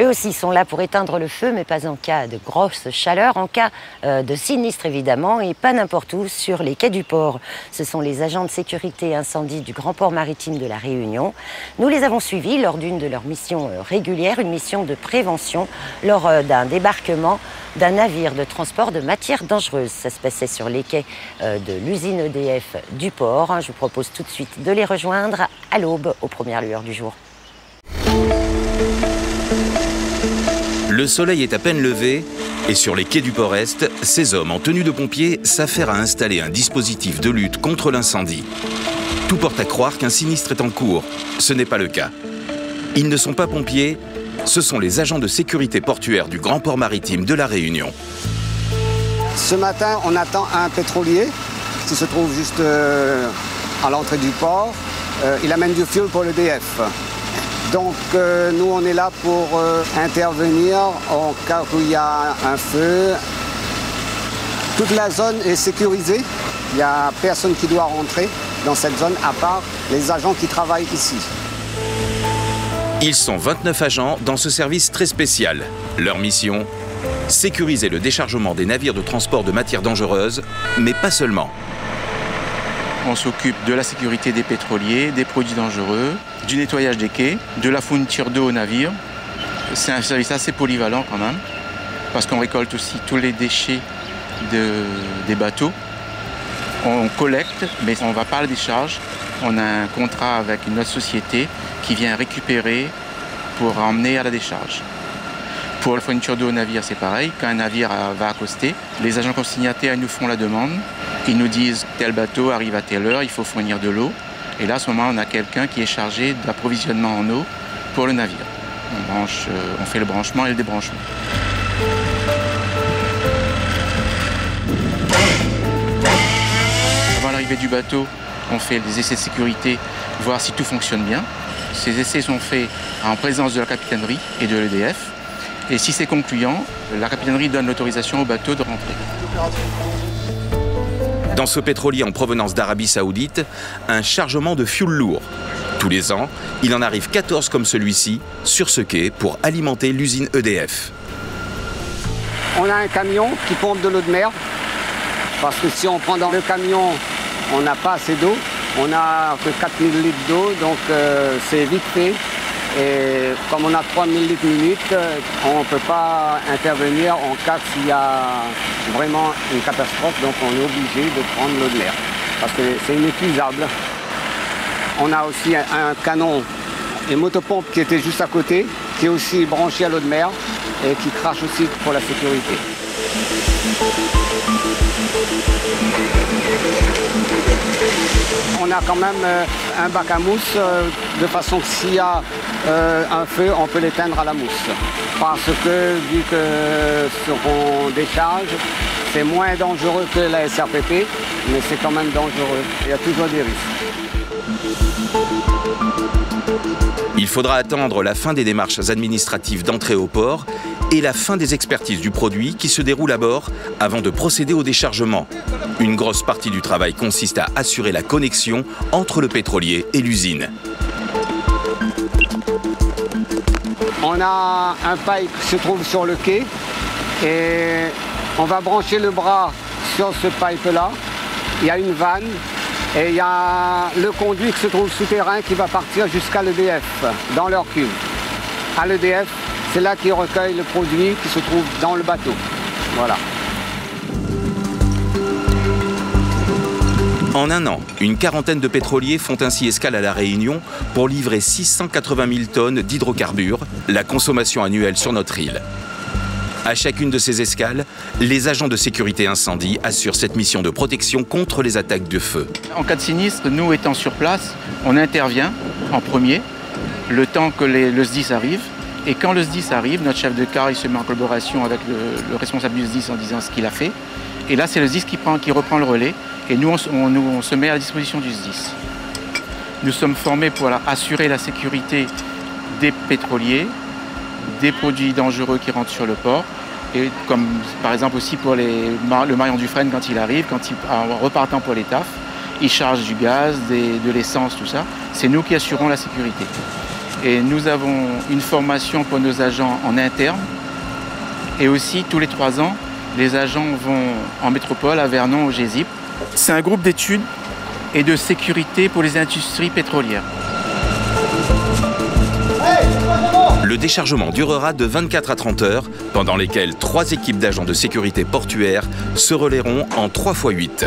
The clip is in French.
Eux aussi sont là pour éteindre le feu, mais pas en cas de grosse chaleur, en cas de sinistre évidemment, et pas n'importe où, sur les quais du port. Ce sont les agents de sécurité incendie du Grand Port Maritime de La Réunion. Nous les avons suivis lors d'une de leurs missions régulières, une mission de prévention, lors d'un débarquement d'un navire de transport de matières dangereuses. Ça se passait sur les quais de l'usine EDF du port. Je vous propose tout de suite de les rejoindre à l'aube, aux premières lueurs du jour. Le soleil est à peine levé et sur les quais du port Est, ces hommes en tenue de pompiers s'affairent à installer un dispositif de lutte contre l'incendie. Tout porte à croire qu'un sinistre est en cours. Ce n'est pas le cas. Ils ne sont pas pompiers, ce sont les agents de sécurité portuaire du Grand Port Maritime de La Réunion. Ce matin, on attend un pétrolier qui se trouve juste à l'entrée du port. Il amène du fioul pour l'EDF. Donc nous, on est là pour intervenir en cas où il y a un feu. Toute la zone est sécurisée. Il n'y a personne qui doit rentrer dans cette zone à part les agents qui travaillent ici. Ils sont 29 agents dans ce service très spécial. Leur mission, sécuriser le déchargement des navires de transport de matières dangereuses, mais pas seulement. On s'occupe de la sécurité des pétroliers, des produits dangereux, du nettoyage des quais, de la fourniture d'eau aux navires. C'est un service assez polyvalent quand même, parce qu'on récolte aussi tous les déchets des bateaux. On collecte, mais on ne va pas à la décharge. On a un contrat avec une autre société qui vient récupérer pour emmener à la décharge. Pour la fourniture d'eau au navire, c'est pareil. Quand un navire va accoster, les agents consignataires nous font la demande. Ils nous disent tel bateau arrive à telle heure, il faut fournir de l'eau. Et là, à ce moment, on a quelqu'un qui est chargé d'approvisionnement en eau pour le navire. On fait le branchement et le débranchement. Avant l'arrivée du bateau, on fait des essais de sécurité, voir si tout fonctionne bien. Ces essais sont faits en présence de la capitainerie et de l'EDF. Et si c'est concluant, la capitainerie donne l'autorisation au bateau de rentrer. Dans ce pétrolier en provenance d'Arabie Saoudite, un chargement de fioul lourd. Tous les ans, il en arrive 14 comme celui-ci sur ce quai pour alimenter l'usine EDF. On a un camion qui pompe de l'eau de mer, parce que si on prend dans le camion, on n'a pas assez d'eau. On n'a que 4000 litres d'eau, donc c'est vite fait. Et comme on a 3000 litres minute, on ne peut pas intervenir en cas s'il y a vraiment une catastrophe. Donc on est obligé de prendre l'eau de mer, parce que c'est inépuisable. On a aussi un canon et motopompe qui était juste à côté, qui est aussi branché à l'eau de mer et qui crache aussi pour la sécurité. On a quand même un bac à mousse, de façon que s'il y a un feu, on peut l'éteindre à la mousse. Parce que vu que ce qu'on décharge, c'est moins dangereux que la SRPP, mais c'est quand même dangereux. Il y a toujours des risques. Il faudra attendre la fin des démarches administratives d'entrée au port et la fin des expertises du produit qui se déroulent à bord avant de procéder au déchargement. Une grosse partie du travail consiste à assurer la connexion entre le pétrolier et l'usine. On a un pipe qui se trouve sur le quai et on va brancher le bras sur ce pipe-là. Il y a une vanne et il y a le conduit qui se trouve souterrain qui va partir jusqu'à l'EDF, dans leur cuve. À l'EDF, c'est là qu'ils recueillent le produit qui se trouve dans le bateau. Voilà. En un an, une quarantaine de pétroliers font ainsi escale à La Réunion pour livrer 680 000 tonnes d'hydrocarbures, la consommation annuelle sur notre île. À chacune de ces escales, les agents de sécurité incendie assurent cette mission de protection contre les attaques de feu. En cas de sinistre, nous étant sur place, on intervient en premier, le temps que le SDIS arrive. Et quand le SDIS arrive, notre chef de car il se met en collaboration avec le responsable du SDIS en disant ce qu'il a fait. Et là, c'est le SDIS qui reprend le relais. Et nous, on se met à la disposition du SDIS. Nous sommes formés pour assurer la sécurité des pétroliers, des produits dangereux qui rentrent sur le port, et comme par exemple aussi pour le Marion Dufresne quand il arrive, en repartant pour les TAF, il charge du gaz, de l'essence, tout ça. C'est nous qui assurons la sécurité. Et nous avons une formation pour nos agents en interne. Et aussi, tous les 3 ans, les agents vont en métropole, à Vernon, au GESIP. C'est un groupe d'études et de sécurité pour les industries pétrolières. Le déchargement durera de 24 à 30 heures, pendant lesquelles 3 équipes d'agents de sécurité portuaire se relayeront en 3 x 8.